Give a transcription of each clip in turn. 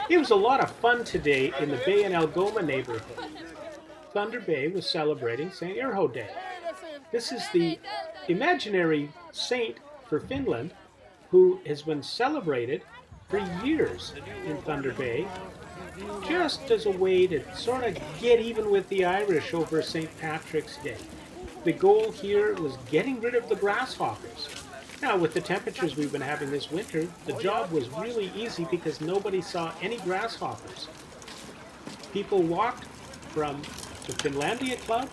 It was a lot of fun today in the Bay and Algoma neighborhood. Thunder Bay was celebrating St Urho Day. This is the imaginary saint for Finland who has been celebrated for years in Thunder Bay, just as a way to sort of get even with the Irish over St. Patrick's Day. The goal here was getting rid of the grasshoppers. Now, with the temperatures we've been having this winter, the job was really easy because nobody saw any grasshoppers. People walked from the Finlandia Club,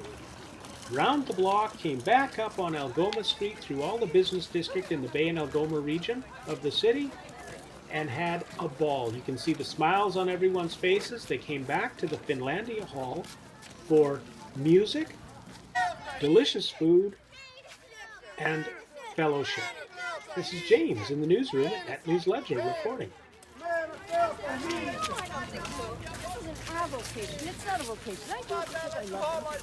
round the block, came back up on Algoma Street through all the business district in the Bay and Algoma region of the city, and had a ball. You can see the smiles on everyone's faces. They came back to the Finlandia Hall for music, delicious food, and fellowship. This is James in the newsroom at News Ledger reporting. It's not a vocation. I do it because I love it.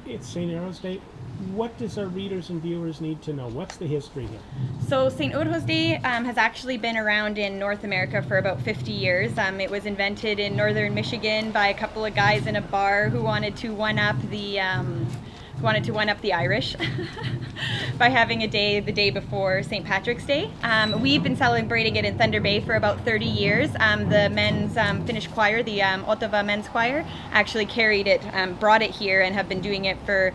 It's St. Urho's Day. What does our readers and viewers need to know? What's the history here? So St. Urho's Day has actually been around in North America for about 50 years. It was invented in northern Michigan by a couple of guys in a bar who wanted to one-up the Irish by having a day the day before St. Patrick's Day. We've been celebrating it in Thunder Bay for about 30 years. The men's Finnish choir, the Ottawa Men's Choir, actually carried it, brought it here, and have been doing it for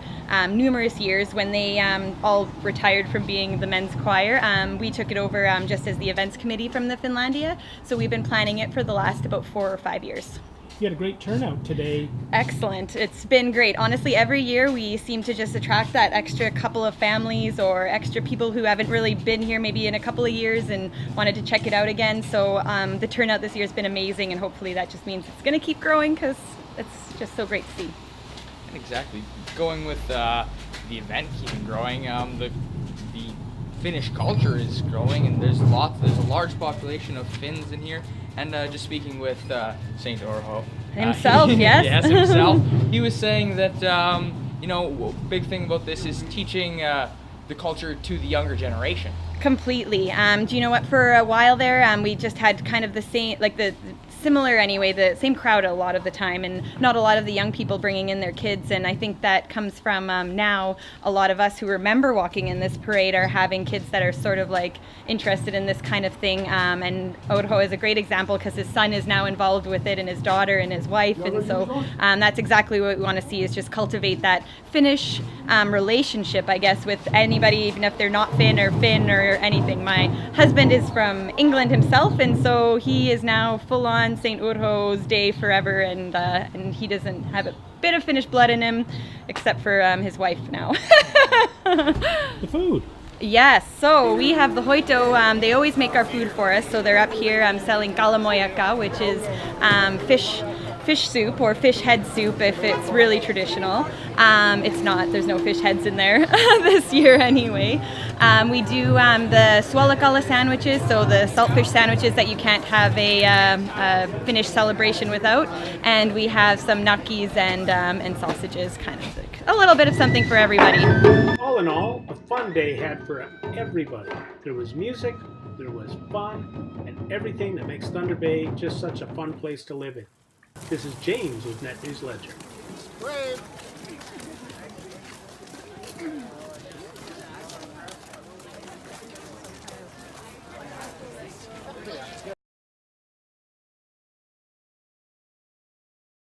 numerous years. When they all retired from being the men's choir, we took it over just as the events committee from the Finlandia. So we've been planning it for the last about 4 or 5 years. You had a great turnout today. Excellent. It's been great. Honestly, every year we seem to just attract that extra couple of families or extra people who haven't really been here maybe in a couple of years and wanted to check it out again. So the turnout this year has been amazing, and hopefully that just means it's going to keep growing because it's just so great to see. Exactly. Going with the event keeping growing, the Finnish culture is growing, and there's a large population of Finns in here. And just speaking with St. Urho himself, yes. Yes, himself. He was saying that big thing about this is teaching the culture to the younger generation. Completely. Do you know what? For a while there, we just had kind of the same, like the same crowd a lot of the time, and not a lot of the young people bringing in their kids. And I think that comes from now a lot of us who remember walking in this parade are having kids that are sort of like interested in this kind of thing. And Urho is a great example because his son is now involved with it, and his daughter and his wife. And so that's exactly what we want to see, is just cultivate that Finnish relationship, I guess, with anybody, even if they're not Finn or anything. My husband is from England himself, and so he is now full on St. Urho's Day forever, and he doesn't have a bit of Finnish blood in him, except for his wife now. The food. Yes, so we have the hoito. They always make our food for us, so they're up here selling kalamoyakka, which is fish soup or fish head soup if it's really traditional. It's not, there's no fish heads in there this year anyway. We do the swallowgullah sandwiches, so the saltfish sandwiches that you can't have a Finnish celebration without. And we have some nutkis and sausages, kind of like a little bit of something for everybody. All in all, a fun day had for everybody. There was music, there was fun, and everything that makes Thunder Bay just such a fun place to live in. This is James with Net News Ledger. Wave.